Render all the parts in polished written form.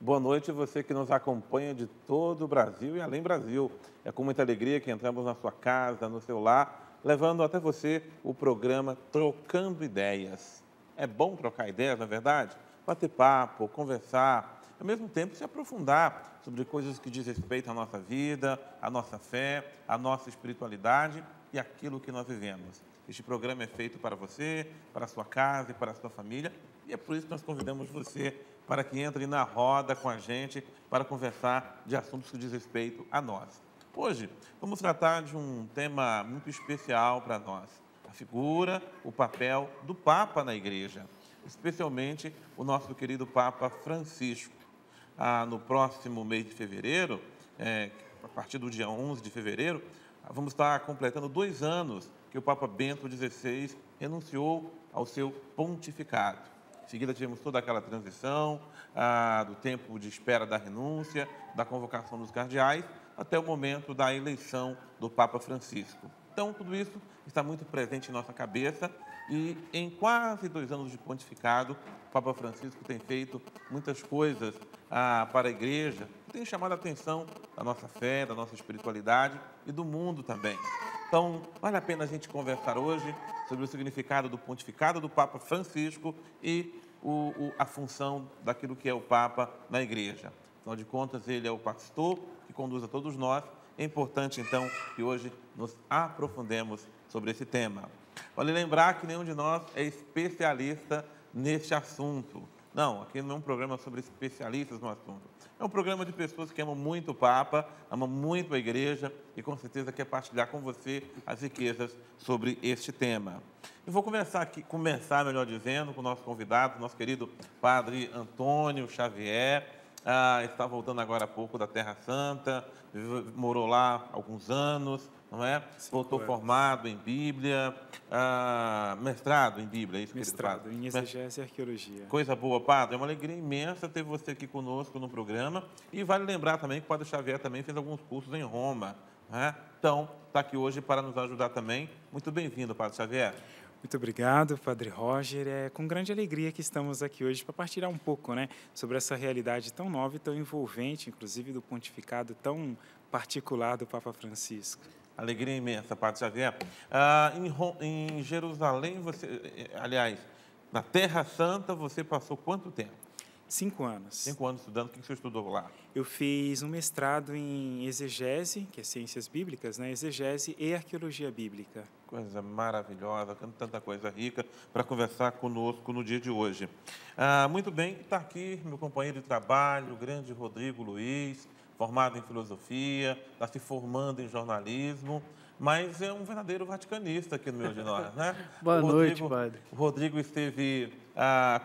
Boa noite, você que nos acompanha de todo o Brasil e além Brasil. É com muita alegria que entramos na sua casa, no seu lar, levando até você o programa Trocando Ideias. É bom trocar ideias, na é verdade? Bater papo, conversar, ao mesmo tempo se aprofundar sobre coisas que diz respeito à nossa vida, à nossa fé, à nossa espiritualidade e aquilo que nós vivemos. Este programa é feito para você, para a sua casa e para a sua família, e é por isso que nós convidamos você para que entre na roda com a gente para conversar de assuntos que diz respeito a nós. Hoje, vamos tratar de um tema muito especial para nós, a figura, o papel do Papa na Igreja, especialmente o nosso querido Papa Francisco. No próximo mês de fevereiro, a partir do dia 11 de fevereiro, vamos estar completando 2 anos que o Papa Bento XVI renunciou ao seu pontificado. Em seguida, tivemos toda aquela transição do tempo de espera da renúncia, da convocação dos cardeais, até o momento da eleição do Papa Francisco. Então, tudo isso está muito presente em nossa cabeça e, em quase 2 anos de pontificado, o Papa Francisco tem feito muitas coisas para a Igreja, tem chamado a atenção da nossa fé, da nossa espiritualidade e do mundo também. Então, vale a pena a gente conversar hoje sobre o significado do pontificado do Papa Francisco e a função daquilo que é o Papa na Igreja. Afinal de contas, ele é o pastor que conduz a todos nós. É importante, então, que hoje nos aprofundemos sobre esse tema. Vale lembrar que nenhum de nós é especialista neste assunto. Não, aqui não é um programa sobre especialistas no assunto. É um programa de pessoas que amam muito o Papa, amam muito a Igreja e com certeza quer partilhar com você as riquezas sobre este tema. Eu vou começar, melhor dizendo, com o nosso convidado, nosso querido Padre Antônio Xavier. Está voltando agora há pouco da Terra Santa, morou lá há alguns anos, não é? Voltou formado em Bíblia, mestrado em Bíblia, é isso, querido Mestrado padre? em exegese e arqueologia. Coisa boa, padre. É uma alegria imensa ter você aqui conosco no programa. E vale lembrar também que o Padre Xavier também fez alguns cursos em Roma, né? Então, está aqui hoje para nos ajudar também. Muito bem-vindo, Padre Xavier. Muito obrigado, Padre Roger. É com grande alegria que estamos aqui hoje para partilhar um pouco, né, sobre essa realidade tão nova e tão envolvente, inclusive do pontificado tão particular do Papa Francisco. Alegria imensa, Padre Xavier. Em Jerusalém, aliás, na Terra Santa, você passou quanto tempo? 5 anos. 5 anos estudando. O que você estudou lá? Eu fiz um mestrado em exegese, que é ciências bíblicas, né, exegese e arqueologia bíblica. Coisa maravilhosa, tanta coisa rica para conversar conosco no dia de hoje. Muito bem, está aqui meu companheiro de trabalho, o grande Rodrigo Luiz, formado em filosofia, está se formando em jornalismo, mas é um verdadeiro vaticanista aqui no meio de nós, né? Boa noite, padre. O Rodrigo esteve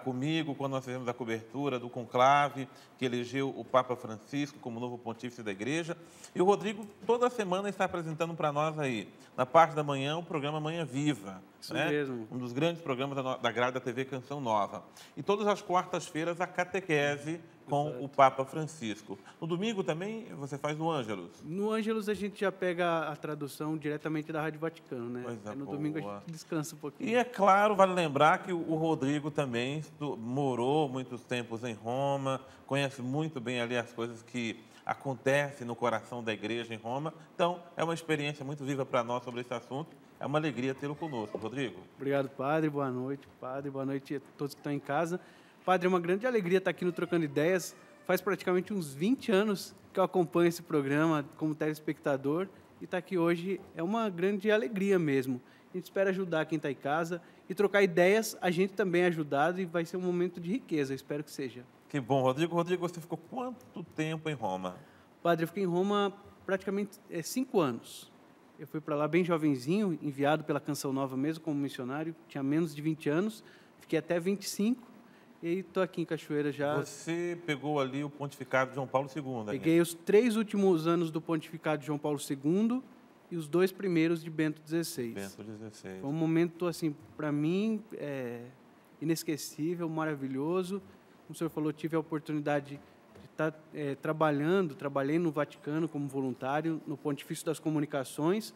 comigo quando nós fizemos a cobertura do conclave que elegeu o Papa Francisco como novo pontífice da Igreja. E o Rodrigo toda semana está apresentando para nós aí, na parte da manhã, o programa Manhã Viva. Isso né? mesmo. Um dos grandes programas da grade da TV Canção Nova. E todas as quartas-feiras a catequese com o Papa Francisco. No domingo também você faz no Ângelus. No Ângelus a gente já pega a tradução diretamente da Rádio Vaticano, né? Coisa No boa. domingo a gente descansa um pouquinho. E é claro, vale lembrar que o Rodrigo também morou muitos tempos em Roma, conhece muito bem ali as coisas que acontecem no coração da igreja em Roma. Então, é uma experiência muito viva para nós sobre esse assunto. É uma alegria tê-lo conosco, Rodrigo. Obrigado, padre. Boa noite, padre. Boa noite a todos que estão em casa. Padre, é uma grande alegria estar aqui no Trocando Ideias. Faz praticamente uns 20 anos que eu acompanho esse programa como telespectador e estar aqui hoje é uma grande alegria mesmo. A gente espera ajudar quem está em casa e trocar ideias, a gente também é ajudado e vai ser um momento de riqueza, eu espero que seja. Que bom, Rodrigo. Rodrigo, você ficou quanto tempo em Roma? Padre, eu fiquei em Roma praticamente 5 anos. Eu fui para lá bem jovenzinho, enviado pela Canção Nova mesmo como missionário, tinha menos de 20 anos, fiquei até 25 e estou aqui em Cachoeira já. Você pegou ali o pontificado de João Paulo II, né? Peguei os 3 últimos anos do pontificado de João Paulo II e os 2 primeiros de Bento XVI. Bento XVI. Foi um momento, assim, para mim, inesquecível, maravilhoso. Como o senhor falou, tive a oportunidade de estar trabalhei no Vaticano como voluntário, no Pontifício das Comunicações.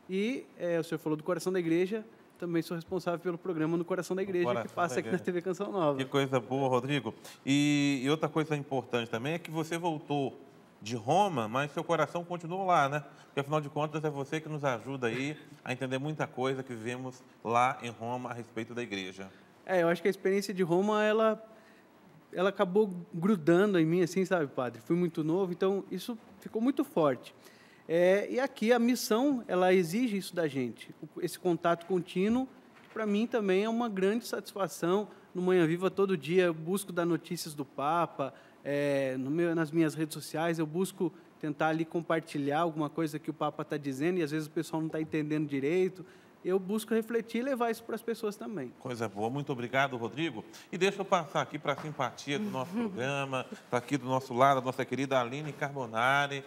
E o senhor falou do coração da igreja, também sou responsável pelo programa No Coração da Igreja, que passa aqui na TV Canção Nova. Que coisa boa, Rodrigo. E outra coisa importante também é que você voltou de Roma, mas seu coração continuou lá, né? Porque, afinal de contas, é você que nos ajuda aí a entender muita coisa que vivemos lá em Roma a respeito da igreja. Eu acho que a experiência de Roma, ela acabou grudando em mim, assim, sabe, padre? Fui muito novo, então isso ficou muito forte. E aqui a missão, ela exige isso da gente, esse contato contínuo, que para mim também é uma grande satisfação. No Manhã Viva, todo dia, eu busco dar notícias do Papa, nas minhas redes sociais, eu busco tentar ali compartilhar alguma coisa que o Papa está dizendo, e às vezes o pessoal não está entendendo direito. Eu busco refletir e levar isso para as pessoas também. Coisa boa. Muito obrigado, Rodrigo. E deixa eu passar aqui para a simpatia do nosso programa, está aqui do nosso lado, a nossa querida Aline Carbonari,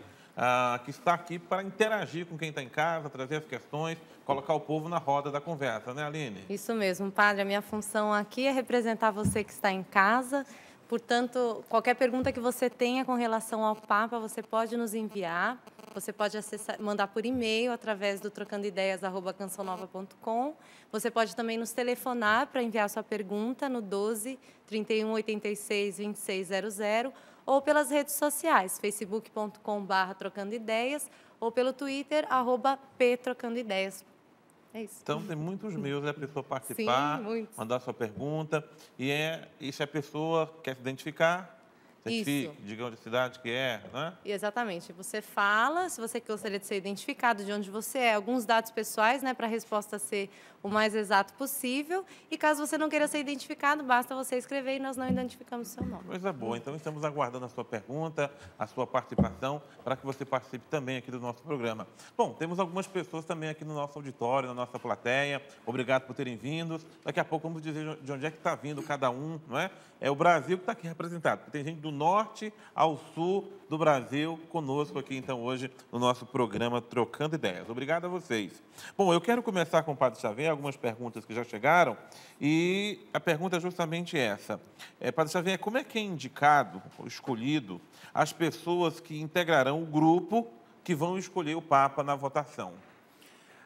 que está aqui para interagir com quem está em casa, trazer as questões, colocar o povo na roda da conversa, né, Aline? Isso mesmo, padre. A minha função aqui é representar você que está em casa. Portanto, qualquer pergunta que você tenha com relação ao Papa, você pode nos enviar. Você pode mandar por e-mail através do trocandoideias@cançãonova.com. Você pode também nos telefonar para enviar sua pergunta no 12 31 86 26 00 ou pelas redes sociais, facebook.com/trocandoideias ou pelo Twitter, @ptrocandoideias. É isso. Então, tem muitos meios da pessoa participar, Sim, mandar sua pergunta. E se a pessoa quer se identificar, certifique, diga onde a cidade que é, né? Exatamente. Você fala, se você gostaria de ser identificado, de onde você é, alguns dados pessoais, né, para a resposta ser o mais exato possível. E caso você não queira ser identificado, basta você escrever e nós não identificamos o seu nome. Coisa boa. Então, estamos aguardando a sua pergunta, a sua participação, para que você participe também aqui do nosso programa. Bom, temos algumas pessoas também aqui no nosso auditório, na nossa plateia. Obrigado por terem vindo. Daqui a pouco vamos dizer de onde é que está vindo cada um, não é? É o Brasil que está aqui representado, porque tem gente do norte ao sul do Brasil conosco aqui, então, hoje, no nosso programa Trocando Ideias. Obrigado a vocês. Bom, eu quero começar com o Padre Xavier, algumas perguntas que já chegaram, e a pergunta é justamente essa. Padre Xavier, como é que é indicado, ou escolhido, as pessoas que integrarão o grupo que vão escolher o Papa na votação?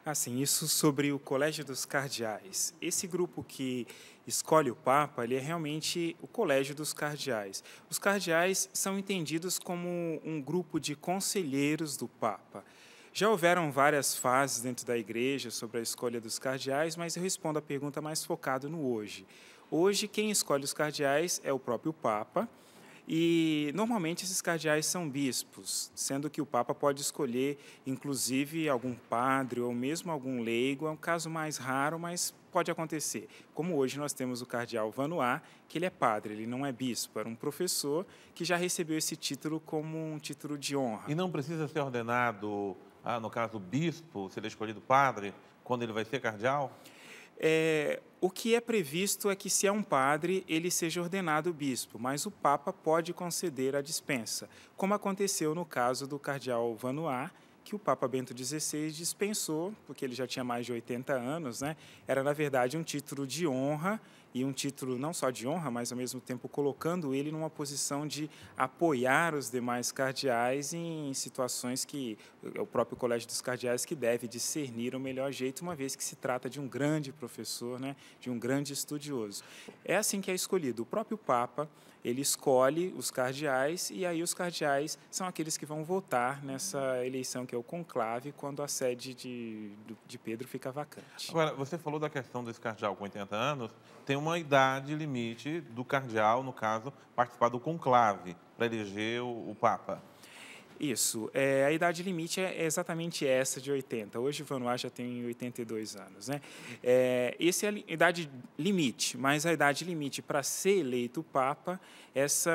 Assim, isso sobre o Colégio dos Cardeais. Esse grupo que escolhe o Papa, ele é realmente o Colégio dos Cardeais. Os cardeais são entendidos como um grupo de conselheiros do Papa. Já houveram várias fases dentro da Igreja sobre a escolha dos cardeais, mas eu respondo a pergunta mais focado no hoje. Hoje, quem escolhe os cardeais é o próprio Papa, e, normalmente, esses cardeais são bispos, sendo que o Papa pode escolher, inclusive, algum padre ou mesmo algum leigo. É um caso mais raro, mas pode acontecer. Como hoje nós temos o cardeal Vanois, que ele é padre, ele não é bispo, era um professor que já recebeu esse título como um título de honra. E não precisa ser ordenado, no caso, bispo, se ele é escolhido padre, quando ele vai ser cardeal? O que é previsto é que, se é um padre, ele seja ordenado bispo, mas o Papa pode conceder a dispensa, como aconteceu no caso do cardeal Vanois, que o Papa Bento XVI dispensou, porque ele já tinha mais de 80 anos, né? Era, na verdade, um título de honra, e um título não só de honra, mas, ao mesmo tempo, colocando ele numa posição de apoiar os demais cardeais em situações que o próprio Colégio dos Cardeais que deve discernir o melhor jeito, uma vez que se trata de um grande professor, né? De um grande estudioso. É assim que é escolhido. O próprio Papa, ele escolhe os cardeais, e aí os cardeais são aqueles que vão votar nessa eleição, que é o conclave, quando a sede de Pedro fica vacante. Agora, você falou da questão desse cardeal com 80 anos, tem uma idade limite do cardeal, no caso, participar do conclave para eleger o Papa. Isso. A idade limite é exatamente essa, de 80. Hoje o Vanois já tem 82 anos. Né? Essa é a idade limite, mas a idade limite para ser eleito Papa,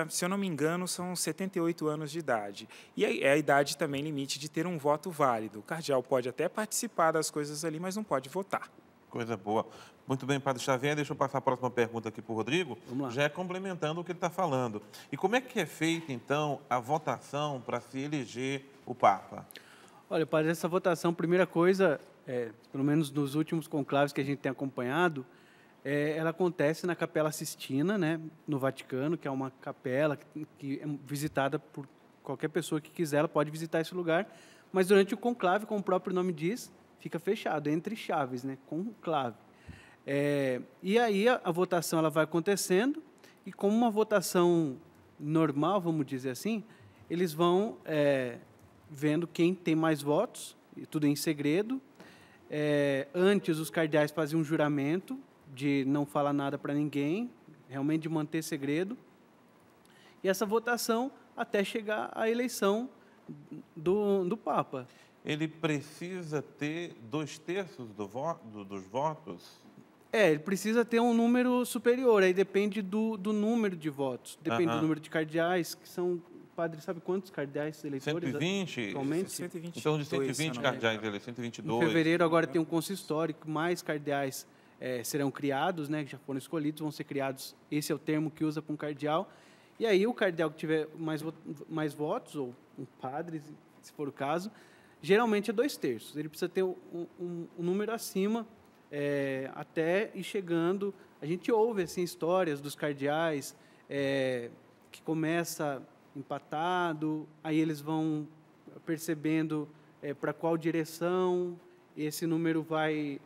se eu não me engano, são 78 anos de idade. E é a idade também limite de ter um voto válido. O cardeal pode até participar das coisas ali, mas não pode votar. Coisa boa. Muito bem, Padre Xavier, deixa eu passar a próxima pergunta aqui para o Rodrigo, já é complementando o que ele está falando. E como é que é feita, então, a votação para se eleger o Papa? Olha, Padre, essa votação, primeira coisa, pelo menos nos últimos conclaves que a gente tem acompanhado, ela acontece na Capela Sistina, né, no Vaticano, que é uma capela que é visitada por qualquer pessoa que quiser, ela pode visitar esse lugar, mas durante o conclave, como o próprio nome diz, fica fechado, entre chaves, né, conclave. E aí a votação ela vai acontecendo, e como uma votação normal, vamos dizer assim, eles vão vendo quem tem mais votos, e tudo em segredo. Antes, os cardeais faziam um juramento de não falar nada para ninguém, realmente de manter segredo. E essa votação até chegar à eleição do Papa. Ele precisa ter 2/3 dos votos? Ele precisa ter um número superior, aí depende do número de votos, depende do número de cardeais, que são, padre, sabe quantos cardeais eleitores? 120? Atualmente? 122, Então, de 120 cardeais, ele é 122. Em fevereiro agora tem um consistório, que mais cardeais serão criados, né, que já foram escolhidos, vão ser criados, esse é o termo que usa para um cardeal, e aí o cardeal que tiver mais votos, ou um padre, se for o caso, geralmente é 2/3, ele precisa ter um número acima, até ir chegando. A gente ouve assim, histórias dos cardeais que começa empatado, aí eles vão percebendo para qual direção esse número vai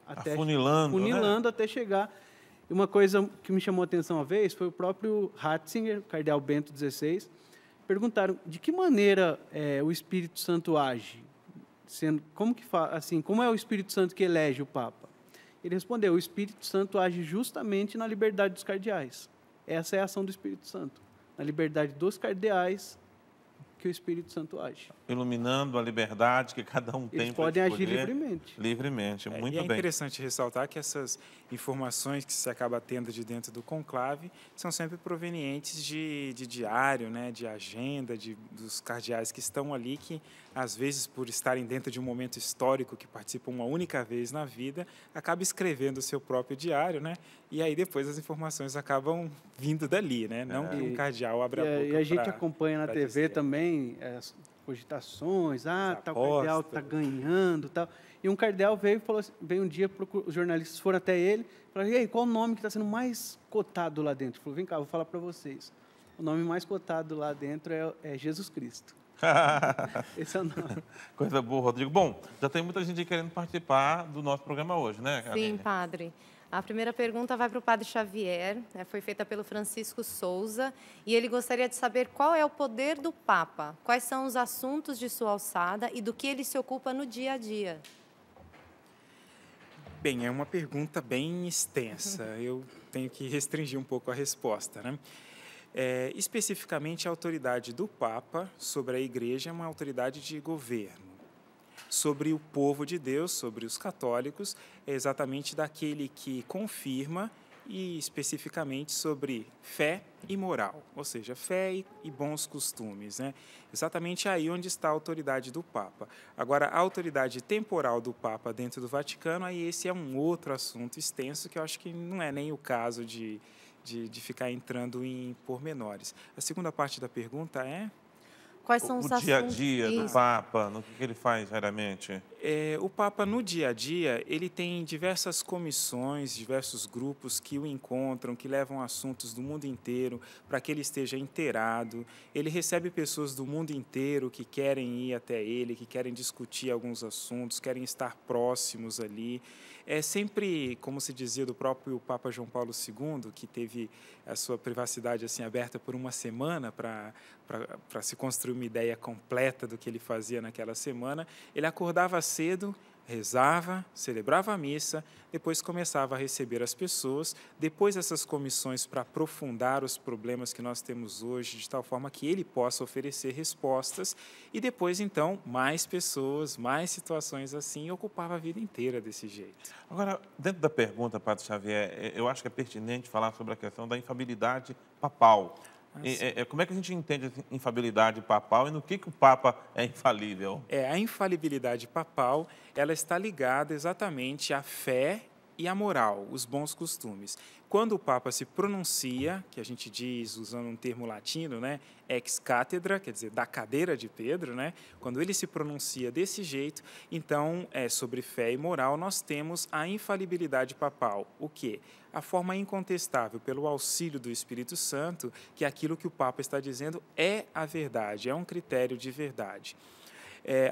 até funilando, né? até chegar. E uma coisa que me chamou a atenção uma vez foi o próprio Ratzinger, o cardeal Bento XVI, perguntaram de que maneira o Espírito Santo age. Como é o Espírito Santo que elege o Papa? Ele respondeu: o Espírito Santo age justamente na liberdade dos cardeais. Essa é a ação do Espírito Santo. Na liberdade dos cardeais que o Espírito Santo age. Iluminando a liberdade que cada um tem. Eles podem agir livremente. Livremente, muito bem. bem. É interessante ressaltar que essas informações que se acaba tendo de dentro do conclave são sempre provenientes de diário, né, de agenda, dos cardeais que estão ali, que às vezes, por estarem dentro de um momento histórico que participam uma única vez na vida, acaba escrevendo o seu próprio diário, né? E aí depois as informações acabam vindo dali, né? Não que um cardeal abra a boca. E a gente acompanha na TV também as cogitações, tal cardeal está ganhando, tal. E um cardeal veio e falou assim, veio um dia, os jornalistas foram até ele, falaram: e aí, qual o nome que está sendo mais cotado lá dentro? Ele falou: vem cá, vou falar para vocês. O nome mais cotado lá dentro é Jesus Cristo. Esse é o nome. Coisa boa, Rodrigo. Bom, já tem muita gente querendo participar do nosso programa hoje, né, Karine? Sim, padre. A primeira pergunta vai para o padre Xavier, foi feita pelo Francisco Souza, e ele gostaria de saber qual é o poder do Papa, quais são os assuntos de sua alçada e do que ele se ocupa no dia a dia. Bem, é uma pergunta bem extensa, eu tenho que restringir um pouco a resposta, né? Especificamente, a autoridade do Papa sobre a Igreja é uma autoridade de governo. Sobre o povo de Deus, sobre os católicos, é exatamente daquele que confirma, e especificamente sobre fé e moral, ou seja, fé e bons costumes, né? Exatamente aí onde está a autoridade do Papa. Agora, a autoridade temporal do Papa dentro do Vaticano, aí esse é um outro assunto extenso que eu acho que não é nem o caso de ficar entrando em pormenores. A segunda parte da pergunta é... Quais são os assuntos? O dia a dia do Papa, no que ele faz diariamente? O Papa, no dia a dia, ele tem diversas comissões, diversos grupos que o encontram, que levam assuntos do mundo inteiro para que ele esteja inteirado. Ele recebe pessoas do mundo inteiro que querem ir até ele, que querem discutir alguns assuntos, querem estar próximos ali. É sempre, como se dizia do próprio Papa João Paulo II, que teve a sua privacidade assim aberta por uma semana para se construir uma ideia completa do que ele fazia naquela semana. Ele acordava cedo, rezava, celebrava a missa, depois começava a receber as pessoas, depois essas comissões para aprofundar os problemas que nós temos hoje, de tal forma que ele possa oferecer respostas, e depois, então, mais pessoas, mais situações assim, e ocupava a vida inteira desse jeito. Agora, dentro da pergunta, Padre Xavier, eu acho que é pertinente falar sobre a questão da infabilidade papal. Como é que a gente entende a infalibilidade papal e no que o Papa é infalível? A infalibilidade papal, ela está ligada exatamente à fé e à moral, os bons costumes. Quando o Papa se pronuncia, que a gente diz, usando um termo latino, né, ex cátedra, quer dizer, da cadeira de Pedro, né, quando ele se pronuncia desse jeito, então, sobre fé e moral, nós temos a infalibilidade papal. O quê? A forma incontestável, pelo auxílio do Espírito Santo, que aquilo que o Papa está dizendo é a verdade, é um critério de verdade.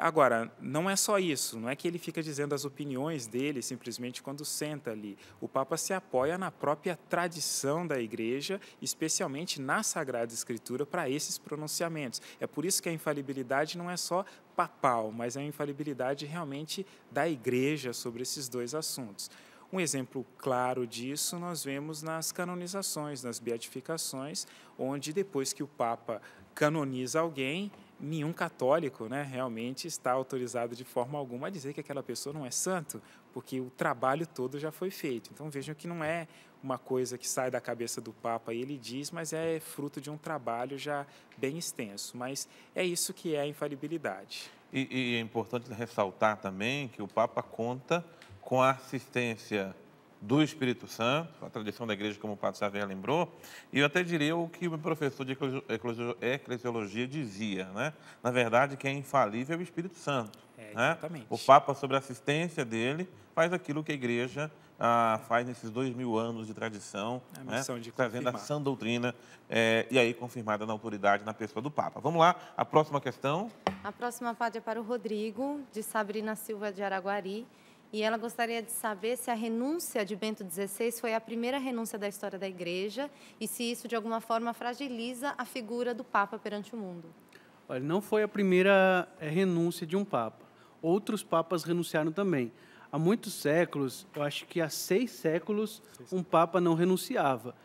Agora, não é só isso, não é que ele fica dizendo as opiniões dele simplesmente quando senta ali. O Papa se apoia na própria tradição da Igreja, especialmente na Sagrada Escritura, para esses pronunciamentos. É por isso que a infalibilidade não é só papal, mas é a infalibilidade realmente da Igreja sobre esses dois assuntos. Um exemplo claro disso nós vemos nas canonizações, nas beatificações, onde depois que o Papa canoniza alguém, nenhum católico, né, realmente está autorizado de forma alguma a dizer que aquela pessoa não é santo, porque o trabalho todo já foi feito. Então vejam que não é uma coisa que sai da cabeça do Papa e ele diz, mas é fruto de um trabalho já bem extenso. Mas é isso que é a infalibilidade. E é importante ressaltar também que o Papa conta com a assistência do Espírito Santo, a tradição da Igreja, como o Padre Xavier lembrou, e eu até diria o que o meu professor de eclesiologia dizia, né? Na verdade, quem é infalível é o Espírito Santo. Exatamente. Né? O Papa, sob a assistência dele, faz aquilo que a Igreja faz nesses 2000 anos de tradição, a missão de trazendo a confirmar. sã doutrina, e aí confirmada na autoridade, na pessoa do Papa. Vamos lá, a próxima questão. A próxima, Padre, é para o Rodrigo, de Sabrina Silva de Araguari. E ela gostaria de saber se a renúncia de Bento XVI foi a primeira renúncia da história da Igreja e se isso, de alguma forma, fragiliza a figura do Papa perante o mundo. Olha, não foi a primeira renúncia de um Papa. Outros Papas renunciaram também. Há muitos séculos, eu acho que há 6 séculos, um Papa não renunciava.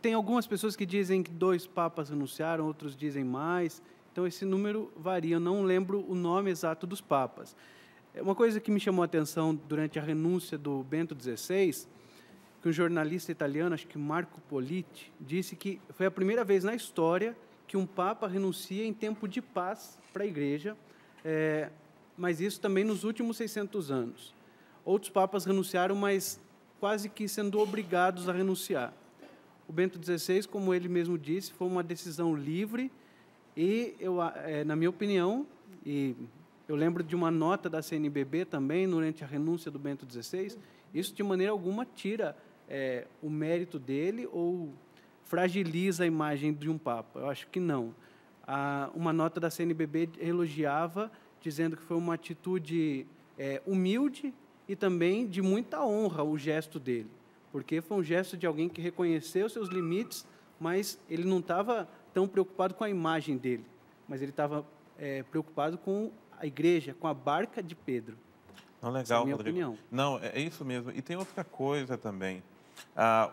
Tem algumas pessoas que dizem que 2 Papas renunciaram, outros dizem mais. Então, esse número varia. Eu não lembro o nome exato dos Papas. Uma coisa que me chamou a atenção durante a renúncia do Bento XVI, que um jornalista italiano, acho que Marco Politi, disse que foi a primeira vez na história que um Papa renuncia em tempo de paz para a Igreja, mas isso também nos últimos 600 anos. Outros Papas renunciaram, mas quase que sendo obrigados a renunciar. O Bento XVI, como ele mesmo disse, foi uma decisão livre e, na minha opinião, e eu lembro de uma nota da CNBB também, durante a renúncia do Bento XVI, isso de maneira alguma tira o mérito dele ou fragiliza a imagem de um Papa. Eu acho que não. Uma nota da CNBB elogiava, dizendo que foi uma atitude humilde e também de muita honra o gesto dele, porque foi um gesto de alguém que reconheceu seus limites, mas ele não estava tão preocupado com a imagem dele, mas ele estava preocupado com a Igreja, com a barca de Pedro. Não, legal, essa é a minha Rodrigo. opinião. Não, é isso mesmo. E tem outra coisa também.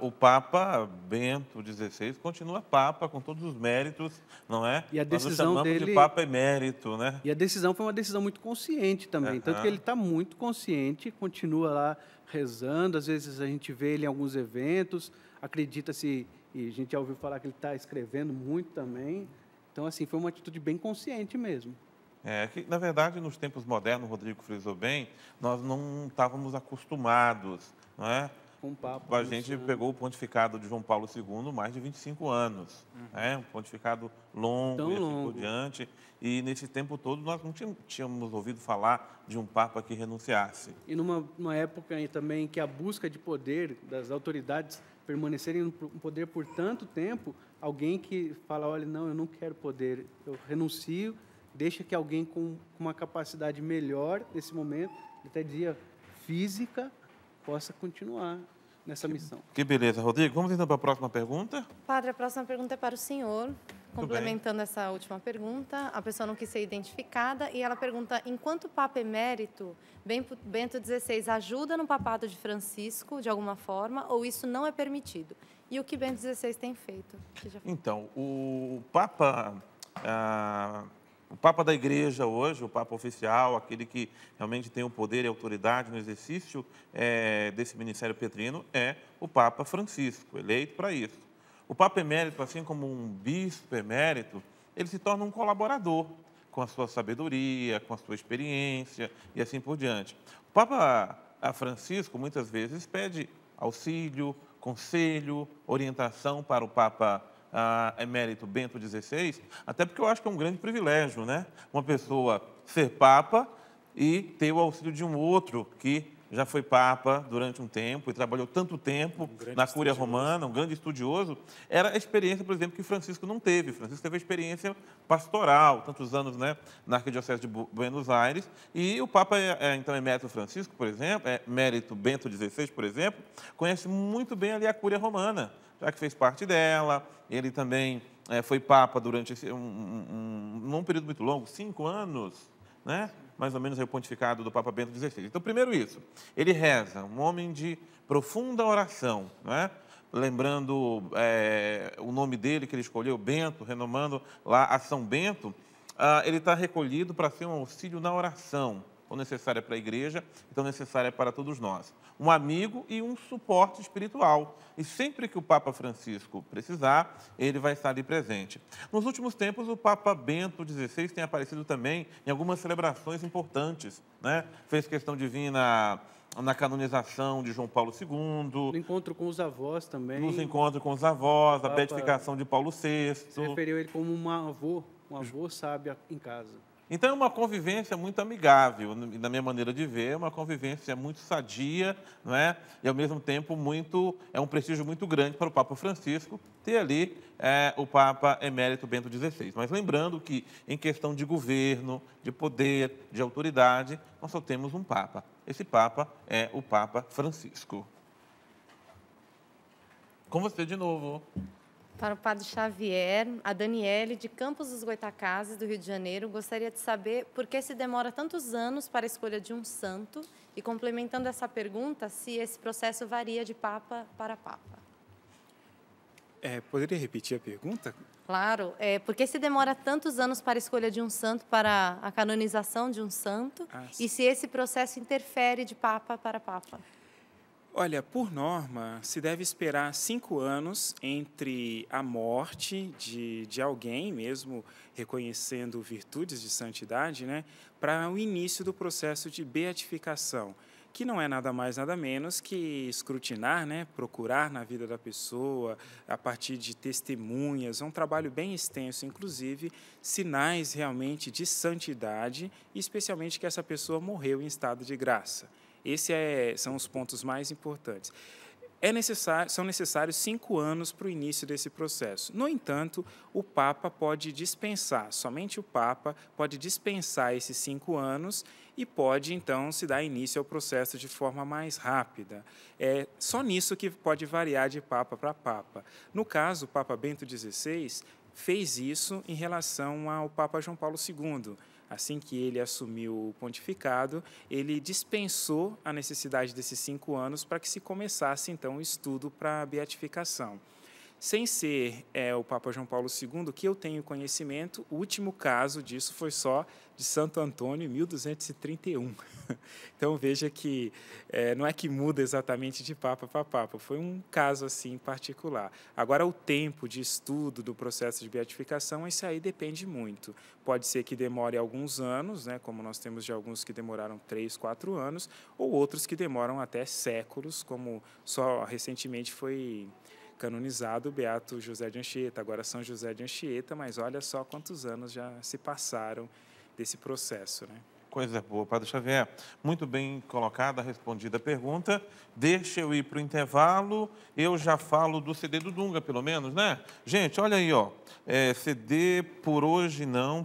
O Papa Bento XVI continua Papa com todos os méritos, não é? E a Nós o decisão chamamos dele de Papa emérito, né? E a decisão foi uma decisão muito consciente também, tanto que ele está muito consciente, continua lá rezando, às vezes a gente vê ele em alguns eventos, acredita-se, e a gente já ouviu falar que ele está escrevendo muito também, então, assim, foi uma atitude bem consciente mesmo. Que, na verdade, nos tempos modernos, o Rodrigo frisou bem, nós não estávamos acostumados, não é? Com o Papa. A gente pegou o pontificado de João Paulo II mais de 25 anos, um pontificado longo Tão e assim longo. por diante, e nesse tempo todo nós não tínhamos ouvido falar de um Papa que renunciasse. E numa época aí também que a busca de poder das autoridades permanecerem no poder por tanto tempo, alguém que fala, olha, não, eu não quero poder, eu renuncio, deixa que alguém com uma capacidade melhor nesse momento, até dizia física, possa continuar nessa missão. Que beleza, Rodrigo. Vamos então para a próxima pergunta? Padre, a próxima pergunta é para o senhor. Complementando essa última pergunta, a pessoa não quis ser identificada e ela pergunta, enquanto Papa emérito, Bento XVI ajuda no papado de Francisco, de alguma forma, ou isso não é permitido? E o que Bento XVI tem feito? Então, o Papa da Igreja hoje, o Papa oficial, aquele que realmente tem o poder e a autoridade no exercício desse ministério petrino, é o Papa Francisco, eleito para isso. O Papa emérito, assim como um bispo emérito, ele se torna um colaborador com a sua sabedoria, com a sua experiência e assim por diante. O Papa Francisco, muitas vezes, pede auxílio, conselho, orientação para o Papa emérito Bento XVI, até porque eu acho que é um grande privilégio, né? Uma pessoa ser Papa e ter o auxílio de um outro que já foi Papa durante um tempo e trabalhou tanto tempo na Cúria Romana, um grande estudioso, era a experiência, por exemplo, que Francisco não teve. Francisco teve a experiência pastoral, tantos anos, né, na Arquidiocese de Buenos Aires, e o Papa, então, emérito Francisco, por exemplo, emérito Bento XVI, por exemplo, conhece muito bem ali a Cúria Romana, já que fez parte dela. Ele também foi Papa durante um período muito longo, 5 anos, né? Mais ou menos, aí, o pontificado do Papa Bento XVI. Então, primeiro isso, ele reza, um homem de profunda oração, né? Lembrando o nome dele, que ele escolheu, Bento, renomando lá a São Bento, ele está recolhido para ser um auxílio na oração, tão necessária para a igreja e tão necessária para todos nós. Um amigo e um suporte espiritual. E sempre que o Papa Francisco precisar, ele vai estar ali presente. Nos últimos tempos, o Papa Bento XVI tem aparecido também em algumas celebrações importantes, né? Fez questão de vir na canonização de João Paulo II. No encontro com os avós também. Nos encontros com os avós, a Papa beatificação de Paulo VI. Se referiu a ele como um avô sábio em casa. Então, é uma convivência muito amigável, na minha maneira de ver, é uma convivência muito sadia, não é? E, ao mesmo tempo, é um prestígio muito grande para o Papa Francisco ter ali o Papa Emérito Bento XVI. Mas lembrando que, em questão de governo, de poder, de autoridade, nós só temos um Papa. Esse Papa é o Papa Francisco. Com você de novo. Para o Padre Xavier, a Daniele, de Campos dos Goytacazes, do Rio de Janeiro, gostaria de saber por que se demora tantos anos para a escolha de um santo e, complementando essa pergunta, se esse processo varia de Papa para Papa. Poderia repetir a pergunta? Claro. Por que se demora tantos anos para a escolha de um santo, para a canonização de um santo, e se esse processo interfere de Papa para Papa? Olha, por norma, se deve esperar 5 anos entre a morte de alguém, mesmo reconhecendo virtudes de santidade, né, para o início do processo de beatificação, que não é nada mais, nada menos que escrutinar, né, procurar na vida da pessoa, a partir de testemunhas, é um trabalho bem extenso, inclusive sinais realmente de santidade, e especialmente que essa pessoa morreu em estado de graça. Esses são os pontos mais importantes. São necessários 5 anos para o início desse processo. No entanto, o Papa pode dispensar, somente o Papa pode dispensar esses 5 anos e pode, então, se dar início ao processo de forma mais rápida. É só nisso que pode variar de Papa para Papa. No caso, o Papa Bento XVI fez isso em relação ao Papa João Paulo II. Assim que ele assumiu o pontificado, ele dispensou a necessidade desses 5 anos para que se começasse, então, o estudo para a beatificação. Sem ser o Papa João Paulo II, que eu tenho conhecimento, o último caso disso foi só de Santo Antônio, em 1231. Então, veja que não é que muda exatamente de Papa para Papa, foi um caso assim particular. Agora, o tempo de estudo do processo de beatificação, isso aí depende muito. Pode ser que demore alguns anos, né, como nós temos de alguns que demoraram 3, 4 anos, ou outros que demoram até séculos, como só recentemente foi canonizado o Beato José de Anchieta, agora São José de Anchieta, mas olha só quantos anos já se passaram desse processo, né? Coisa boa, Padre Xavier. Muito bem colocada, respondida a pergunta. Deixa eu ir para o intervalo, eu já falo do CD do Dunga, pelo menos, né? Gente, olha aí, ó. CD por hoje não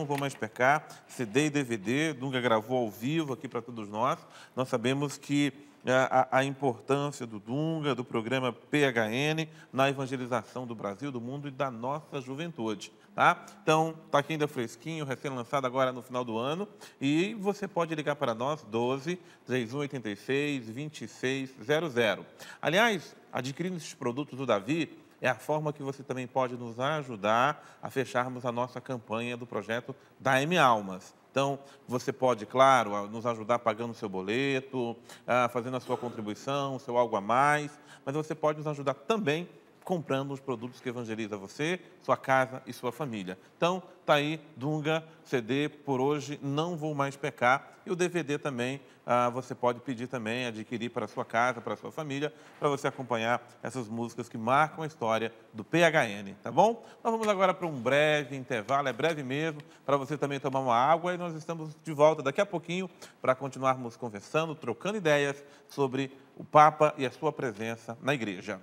vou mais pecar. CD e DVD, Dunga gravou ao vivo aqui para todos nós. Nós sabemos que a importância do Dunga, do programa PHN, na evangelização do Brasil, do mundo e da nossa juventude. Tá? Então, está aqui ainda fresquinho, recém-lançado agora no final do ano. E você pode ligar para nós, 12 3186 2600. Aliás, adquirindo esses produtos do Davi, é a forma que você também pode nos ajudar a fecharmos a nossa campanha do projeto da M Almas. Então, você pode, claro, nos ajudar pagando o seu boleto, fazendo a sua contribuição, o seu algo a mais, mas você pode nos ajudar também comprando os produtos que evangelizam você, sua casa e sua família. Então, tá aí, Dunga, CD Por Hoje Não Vou Mais Pecar. E o DVD também, você pode pedir também, adquirir para a sua casa, para a sua família, para você acompanhar essas músicas que marcam a história do PHN, tá bom? Nós vamos agora para um breve intervalo, é breve mesmo, para você também tomar uma água, e nós estamos de volta daqui a pouquinho para continuarmos conversando, trocando ideias sobre o Papa e a sua presença na igreja.